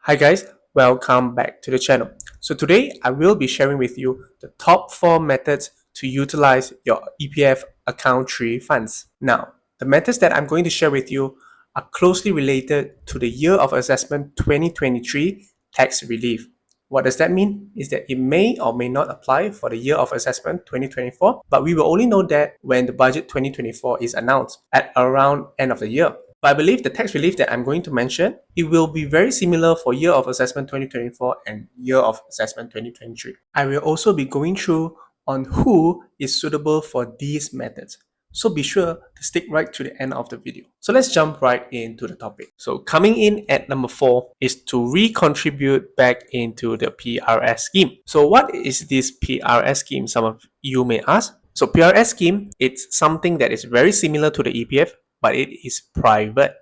Hi guys, welcome back to the channel. So today I will be sharing with you the top 4 methods to utilize your EPF account tree funds. Now, the methods that I'm going to share with you are closely related to the year of assessment 2023 tax relief. What does that mean? Is that it may or may not apply for the year of assessment 2024, but we will only know that when the budget 2024 is announced at around end of the year. But I believe the tax relief that I'm going to mention, it will be very similar for year of assessment 2024 and year of assessment 2023. I will also be going through on who is suitable for these methods. So be sure to stick right to the end of the video. So let's jump right into the topic. So coming in at number 4 is to recontribute back into the PRS scheme. So what is this PRS scheme? Some of you may ask. So PRS scheme, it's something that is very similar to the EPF, but it is private.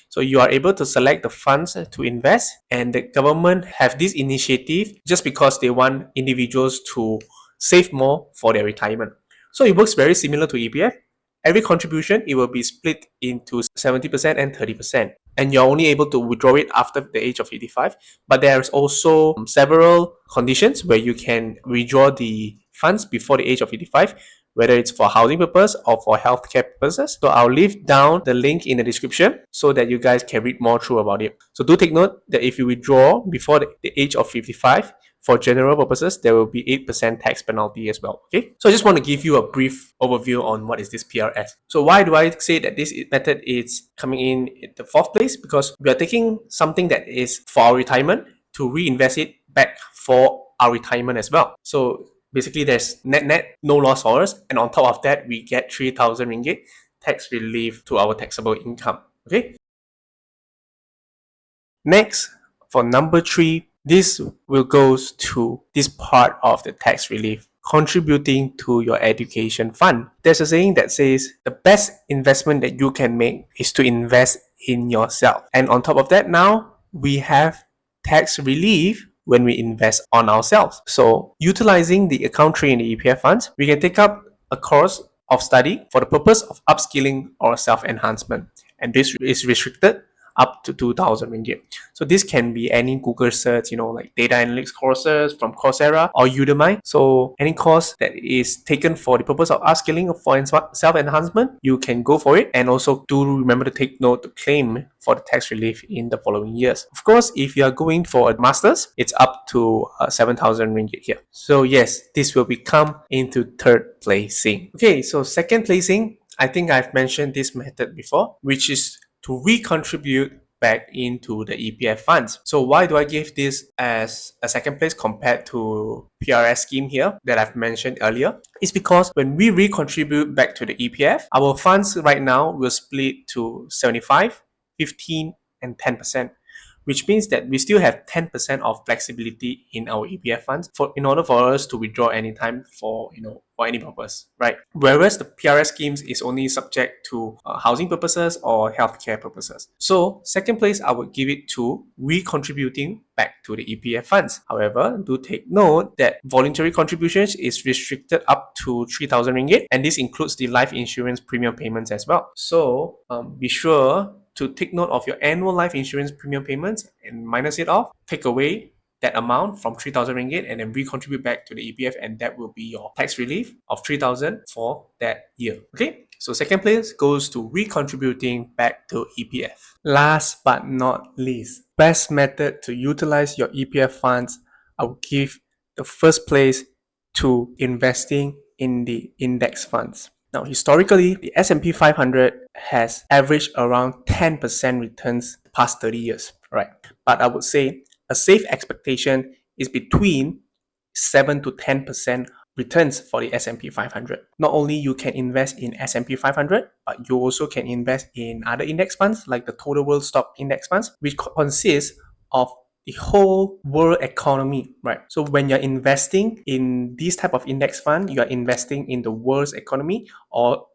So you are able to select the funds to invest, and the government have this initiative just because they want individuals to save more for their retirement. So it works very similar to EPF. Every contribution, it will be split into 70% and 30%. And you're only able to withdraw it after the age of 85. But there's also several conditions where you can withdraw the funds before the age of 85, whether it's for housing purpose or for healthcare purposes. So I'll leave down the link in the description so that you guys can read more through about it. So do take note that if you withdraw before the age of 55, for general purposes, there will be 8% tax penalty as well. Okay, so I just want to give you a brief overview on what is this PRS. So why do I say that this method is coming in at the 4th place? Because we are taking something that is for our retirement to reinvest it back for our retirement as well. So basically, there's net no loss for us, and on top of that, we get 3,000 ringgit tax relief to our taxable income. Okay. Next, for number 3, this will goes to this part of the tax relief, contributing to your education fund. There's a saying that says the best investment that you can make is to invest in yourself. And on top of that, now we have tax relief when we invest on ourselves. So utilizing the account tree in the EPF funds, we can take up a course of study for the purpose of upskilling or self-enhancement. And this is restricted up to 2,000 ringgit. So this can be any Google search, like data analytics courses from Coursera or Udemy. So any course that is taken for the purpose of upskilling or for self-enhancement, you can go for it. And also do remember to take note to claim for the tax relief in the following years. Of course, if you are going for a master's, it's up to 7,000 ringgit here. So yes, this will become into 3rd placing. Okay, so 2nd placing, I think I've mentioned this method before, which is to recontribute back into the EPF funds. So why do I give this as a 2nd place compared to PRS scheme here that I've mentioned earlier? It's because when we recontribute back to the EPF, our funds right now will split to 75, 15, and 10%. Which means that we still have 10% of flexibility in our EPF funds in order for us to withdraw anytime for any purpose, right? Whereas the PRS schemes is only subject to housing purposes or healthcare purposes. So 2nd place, I would give it to recontributing back to the EPF funds. However, do take note that voluntary contributions is restricted up to 3,000 ringgit, and this includes the life insurance premium payments as well. So be sure to take note of your annual life insurance premium payments and minus it off, take away that amount from 3,000 ringgit and then recontribute back to the EPF, and that will be your tax relief of 3,000 for that year. Okay, so 2nd place goes to recontributing back to EPF. Last but not least, best method to utilize your EPF funds, I will give the 1st place to investing in the index funds. Now, historically, the S&P 500 has averaged around 10% returns the past 30 years, right? But I would say a safe expectation is between 7 to 10% returns for the S&P 500. Not only you can invest in S&P 500, but you also can invest in other index funds like the Total World Stock Index funds, which consists of the whole world economy, right? So when you're investing in this type of index fund, you are investing in the world's economy, or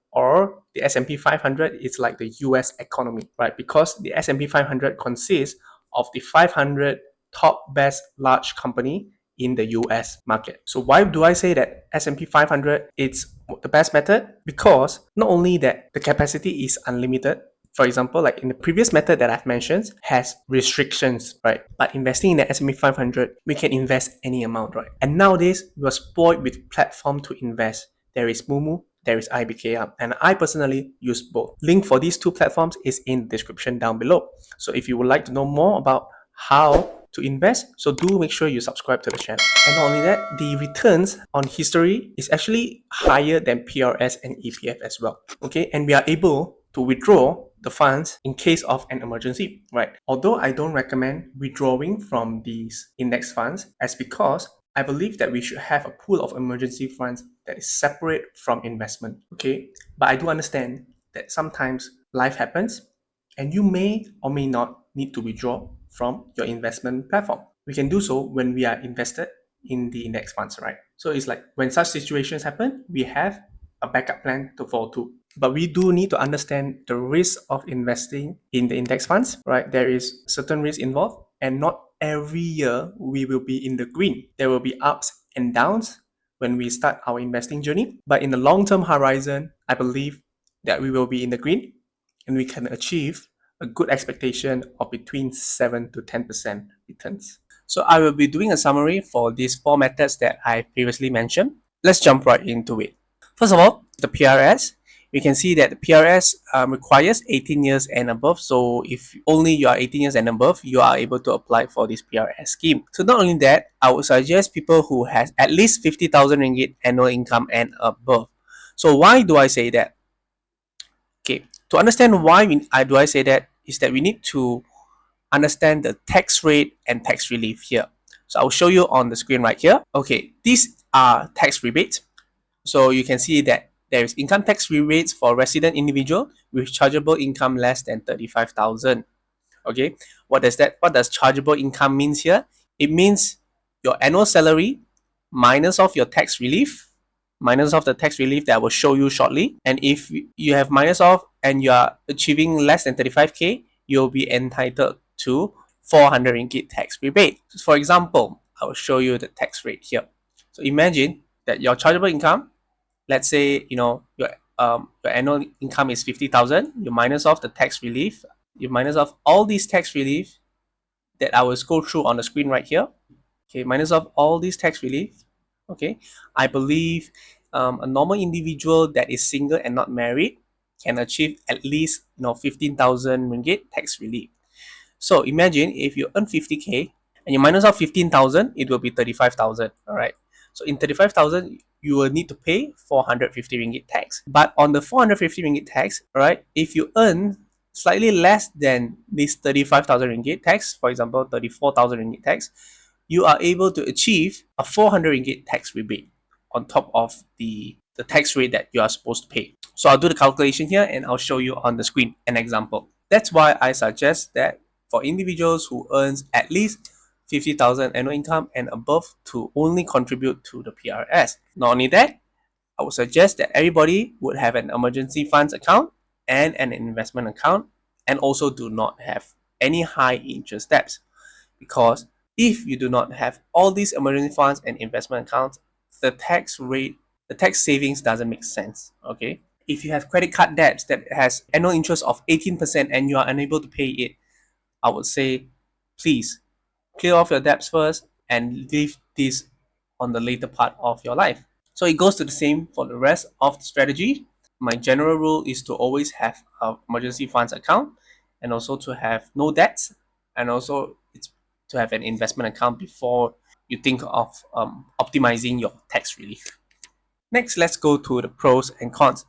the S&P 500 is like the US economy, right? Because the S&P 500 consists of the 500 top best large company in the US market. So why do I say that S&P 500 is the best method? Because not only that the capacity is unlimited For example, like in the previous method that I've mentioned, has restrictions, right? But investing in the S&P 500, we can invest any amount, right? And nowadays, we're spoiled with platform to invest. There is Mumu, there is IBKR, and I personally use both. Link for these two platforms is in the description down below. So if you would like to know more about how to invest, so do make sure you subscribe to the channel. And not only that, the returns on history is actually higher than PRS and EPF as well. Okay, and we are able to withdraw the funds in case of an emergency, right? Although I don't recommend withdrawing from these index funds, as because I believe that we should have a pool of emergency funds that is separate from investment. Okay, but I do understand that sometimes life happens and you may or may not need to withdraw from your investment platform. We can do so when we are invested in the index funds, right? So it's like when such situations happen, we have a backup plan to fall to. But we do need to understand the risk of investing in the index funds, right? There is certain risk involved, and not every year we will be in the green. There will be ups and downs when we start our investing journey. But in the long-term horizon, I believe that we will be in the green and we can achieve a good expectation of between 7 to 10% returns. So I will be doing a summary for these four methods that I previously mentioned. Let's jump right into it. First of all, the PRS. We can see that the PRS requires 18 years and above. So if only you are 18 years and above, you are able to apply for this PRS scheme. So not only that, I would suggest people who has at least 50,000 ringgit annual income and above. So why do I say that? Okay, to understand why do I say that is that we need to understand the tax rate and tax relief here. So I'll show you on the screen right here. Okay, these are tax rebates. So you can see that there is income tax rebates for resident individual with chargeable income less than 35,000. Okay, what does chargeable income means here? It means your annual salary minus of your tax relief, minus of the tax relief that I will show you shortly. And if you have minus off and you are achieving less than 35k, you'll be entitled to 400 ringgit tax rebate. For example, I will show you the tax rate here. So imagine that your chargeable income, let's say your annual income is 50,000, you minus off the tax relief, you minus off all these tax relief that I will go through on the screen right here. Okay, minus off all these tax relief. Okay, I believe a normal individual that is single and not married can achieve at least 15,000 ringgit tax relief. So imagine if you earn 50k and you minus off 15,000, it will be 35,000. All right. So in 35,000, you will need to pay 450 ringgit tax. But on the 450 ringgit tax, all right, if you earn slightly less than this 35,000 ringgit tax, for example, 34,000 ringgit tax, you are able to achieve a 400 ringgit tax rebate on top of the tax rate that you are supposed to pay. So I'll do the calculation here and I'll show you on the screen an example. That's why I suggest that for individuals who earns at least 50,000 annual income and above to only contribute to the PRS. Not only that, I would suggest that everybody would have an emergency funds account and an investment account, and also do not have any high interest debts, because if you do not have all these emergency funds and investment accounts, the tax rate, the tax savings doesn't make sense. Okay, if you have credit card debts that has annual interest of 18% and you are unable to pay it, I would say please clear off your debts first and leave this on the later part of your life. So it goes to the same for the rest of the strategy. My general rule is to always have an emergency funds account, and also to have no debts, and also it's to have an investment account before you think of optimizing your tax relief. Next, let's go to the pros and cons.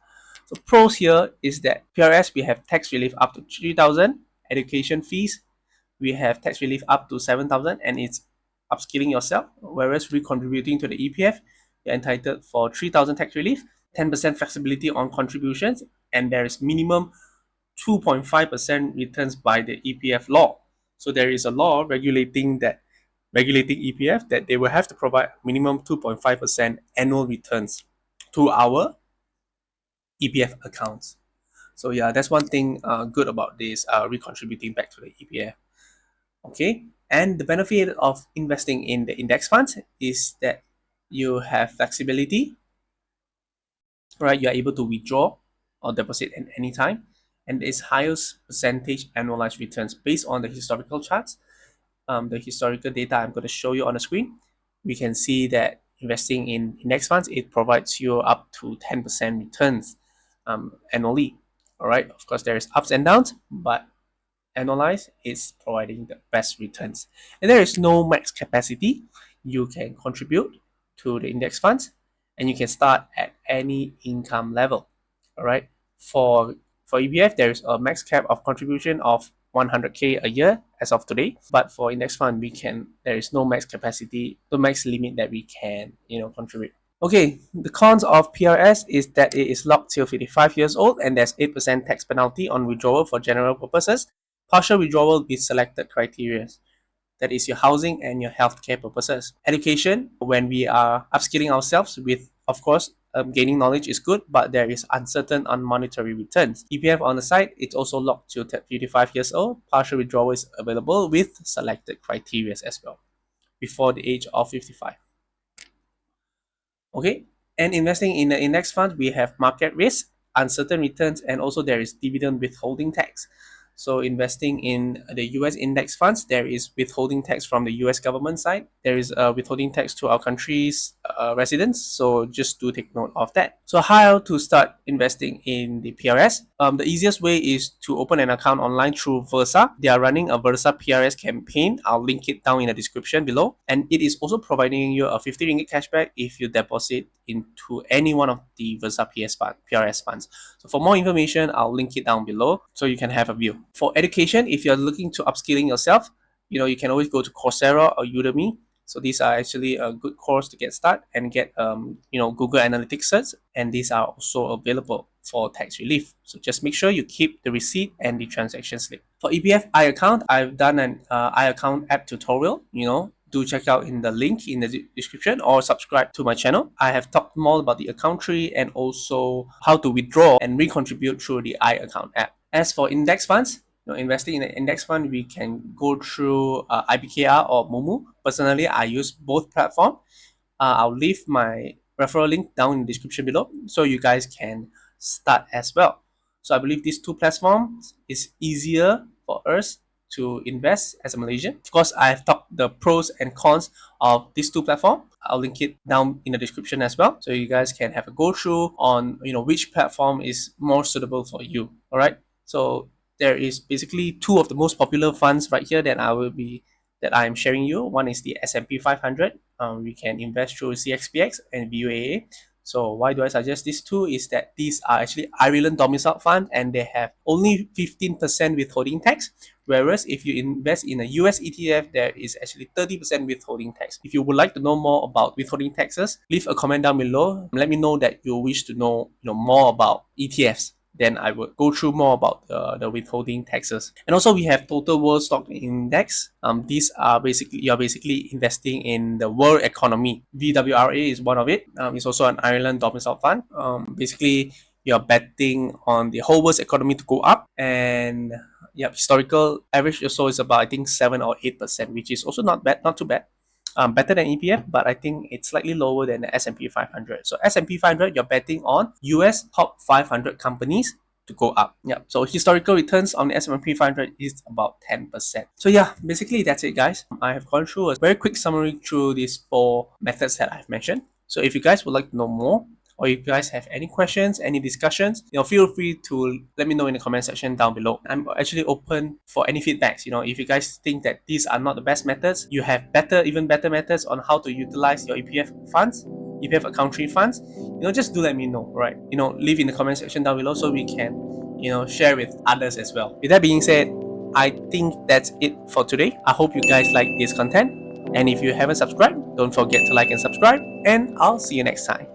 So pros here is that PRS, we have tax relief up to 3,000, education fees we have tax relief up to 7,000, and it's upskilling yourself. Whereas recontributing to the EPF, you're entitled for 3,000 tax relief, 10% flexibility on contributions, and there is minimum 2.5% returns by the EPF law. So there is a law regulating EPF that they will have to provide minimum 2.5% annual returns to our EPF accounts. So yeah, that's one thing good about this recontributing back to the EPF. Okay, and the benefit of investing in the index funds is that you have flexibility, right? You are able to withdraw or deposit at any time, and its highest percentage annualized returns based on the historical charts. The historical data I'm going to show you on the screen, we can see that investing in index funds, it provides you up to 10% returns annually. All right, of course there is ups and downs, but annualized is providing the best returns. And there is no max capacity. You can contribute to the index funds, and you can start at any income level. All right, for EPF there is a max cap of contribution of 100k a year as of today, but for index fund there is no max capacity, no max limit that we can contribute. Okay, the cons of PRS is that it is locked till 55 years old, and there's 8% tax penalty on withdrawal for general purposes. Partial withdrawal with selected criteria. That is your housing and your healthcare purposes. Education, when we are upskilling ourselves with, of course, gaining knowledge is good, but there is uncertain on monetary returns. EPF on the side, it's also locked to 55 years old. Partial withdrawal is available with selected criteria as well before the age of 55. Okay, and investing in the index fund, we have market risk, uncertain returns, and also there is dividend withholding tax. So investing in the US index funds, there is withholding tax from the US government side. There is a withholding tax to our country's residents. So just do take note of that. So how to start investing in the PRS? The easiest way is to open an account online through Versa. They are running a Versa PRS campaign. I'll link it down in the description below. And it is also providing you a 50 ringgit cashback if you deposit into any one of the Versa PRS funds. So for more information, I'll link it down below so you can have a view. For education, if you're looking to upskilling yourself, you can always go to Coursera or Udemy. So these are actually a good course to get started and get Google Analytics certs, and these are also available for tax relief. So just make sure you keep the receipt and the transaction slip. For EPF iAccount, I've done an iAccount app tutorial. Do check out in the link in the description or subscribe to my channel. I have talked more about the account tree and also how to withdraw and recontribute through the iAccount app. As for index funds, investing in an index fund, we can go through IBKR or Momu. Personally, I use both platforms. I'll leave my referral link down in the description below so you guys can start as well. So I believe these two platforms is easier for us to invest as a Malaysian. Of course, I've talked the pros and cons of these two platforms. I'll link it down in the description as well, so you guys can have a go through on which platform is more suitable for you. All right. So there is basically two of the most popular funds right here that I'm sharing you. One is the S&P 500. We can invest through CXPX and VUAA. So why do I suggest these two is that these are actually Ireland domiciled funds and they have only 15% withholding tax. Whereas if you invest in a US ETF, there is actually 30% withholding tax. If you would like to know more about withholding taxes, leave a comment down below. Let me know that you wish to know more about ETFs. Then I would go through more about the withholding taxes. And also we have Total World Stock Index. These are you're basically investing in the world economy. VWRA is one of it. It's also an Ireland domiciled fund. Basically you're betting on the whole world's economy to go up, and historical average also is about I think 7 or 8%, which is also not bad, not too bad. Better than EPF, but I think it's slightly lower than the S&P 500. So S&P 500, you're betting on US top 500 companies to go up. Yeah. So historical returns on the S&P 500 is about 10%. So yeah, basically that's it, guys. I have gone through a very quick summary through these 4 methods that I've mentioned. So if you guys would like to know more, or if you guys have any questions, any discussions, feel free to let me know in the comment section down below. I'm actually open for any feedbacks. If you guys think that these are not the best methods, you have even better methods on how to utilize your EPF funds, EPF account tree funds, just do let me know, right? Leave in the comment section down below so we can, share with others as well. With that being said, I think that's it for today. I hope you guys like this content. And if you haven't subscribed, don't forget to like and subscribe, and I'll see you next time.